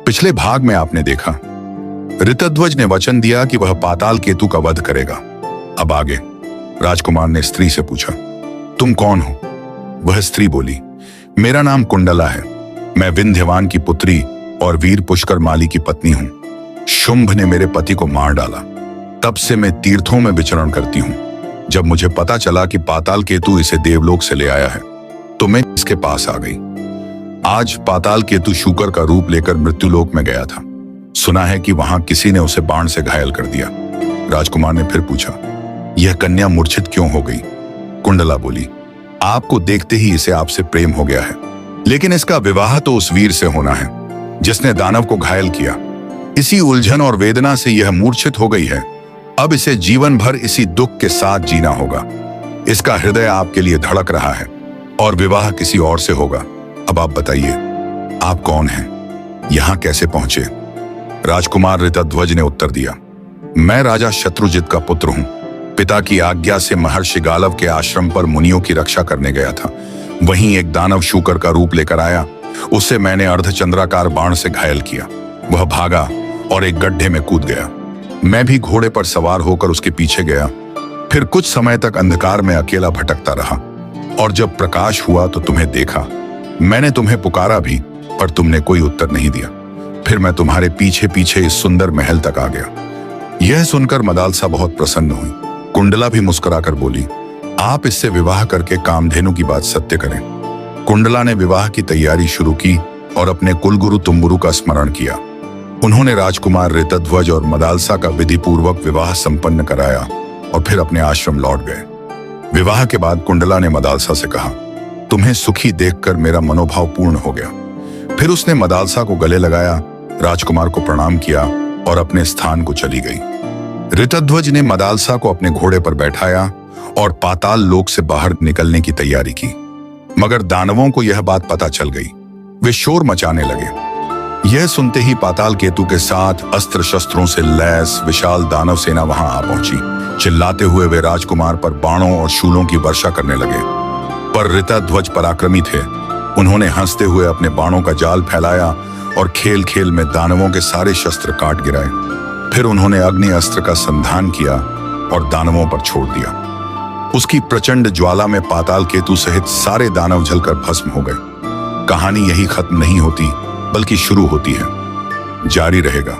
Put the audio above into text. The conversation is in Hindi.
पिछले भाग में आपने देखा ऋतध्वज ने वचन दिया कि वह पाताल केतु का वध करेगा। अब आगे राजकुमार ने स्त्री से पूछा, तुम कौन हो? वह स्त्री बोली, मेरा नाम कुंडला है। मैं विंध्यवान की पुत्री और वीर पुष्कर माली की पत्नी हूं। शुंभ ने मेरे पति को मार डाला। तब से मैं तीर्थों में विचरण करती हूं। जब मुझे पता चला कि पाताल केतु इसे देवलोक से ले आया है तो मैं इसके पास आ गई। आज पाताल केतु शूकर का रूप लेकर मृत्युलोक में गया था। सुना है कि वहां किसी ने उसे बाण से घायल कर दिया। राजकुमार ने फिर पूछा, यह कन्या मूर्छित क्यों हो गई? कुंडला बोली, आपको देखते ही इसे आपसे प्रेम हो गया है, लेकिन इसका विवाह तो उस वीर से होना है जिसने दानव को घायल किया। इसी उलझन और वेदना से यह मूर्छित हो गई है। अब इसे जीवन भर इसी दुख के साथ जीना होगा। इसका हृदय आपके लिए धड़क रहा है और विवाह किसी और से होगा। अब आप बताइए, आप कौन हैं? यहां कैसे पहुंचे? राजकुमार ऋतध्वज ने उत्तर दिया, मैं राजा शत्रुजित का पुत्र हूं। पिता की आज्ञा से महर्षि गालव के आश्रम पर मुनियों की रक्षा करने गया था। वहीं एक दानव शूकर का रूप लेकर आया। उसे मैंने अर्धचंद्राकार बाण से घायल किया। वह भागा और एक गड्ढे में कूद गया। मैं भी घोड़े पर सवार होकर उसके पीछे गया। फिर कुछ समय तक अंधकार में अकेला भटकता रहा और जब प्रकाश हुआ तो तुम्हें देखा। मैंने तुम्हें पुकारा भी, पर तुमने कोई उत्तर नहीं दिया। फिर मैं तुम्हारे पीछे पीछे इस सुंदर महल तक आ गया। यह सुनकर मदालसा बहुत प्रसन्न हुई। कुंडला भी मुस्कुराकर बोली, आप इससे विवाह करके कामधेनु की बात सत्य करें। कुंडला ने विवाह की तैयारी शुरू की और अपने कुलगुरु तुम्बुरु का स्मरण किया। उन्होंने राजकुमार ऋतध्वज और मदालसा का विधिपूर्वक विवाह संपन्न कराया और फिर अपने आश्रम लौट गए। विवाह के बाद कुंडला ने मदालसा से कहा, तुम्हें सुखी देखकर मेरा मनोभाव पूर्ण हो गया। फिर उसने मदालसा को गले लगाया, राजकुमार को प्रणाम किया और अपने स्थान को चली गई। ऋतध्वज ने मदालसा को अपने घोड़े पर बैठाया और पाताल लोक से बाहर निकलने की तैयारी की। मगर दानवों को यह बात पता चल गई। वे शोर मचाने लगे। यह सुनते ही पाताल केतु के साथ अस्त्र शस्त्रों से लैस विशाल दानव सेना वहां आ पहुंची। चिल्लाते हुए वे राजकुमार पर बाणों और शूलों की वर्षा करने लगे। पर ऋतध्वज पराक्रमी थे। उन्होंने हंसते हुए अपने बाणों का जाल फैलाया और खेल खेल में दानवों के सारे शस्त्र काट गिराए। फिर उन्होंने अग्नि अस्त्र का संधान किया और दानवों पर छोड़ दिया। उसकी प्रचंड ज्वाला में पाताल केतु सहित सारे दानव जलकर भस्म हो गए। कहानी यही खत्म नहीं होती, बल्कि शुरू होती है। जारी रहेगा।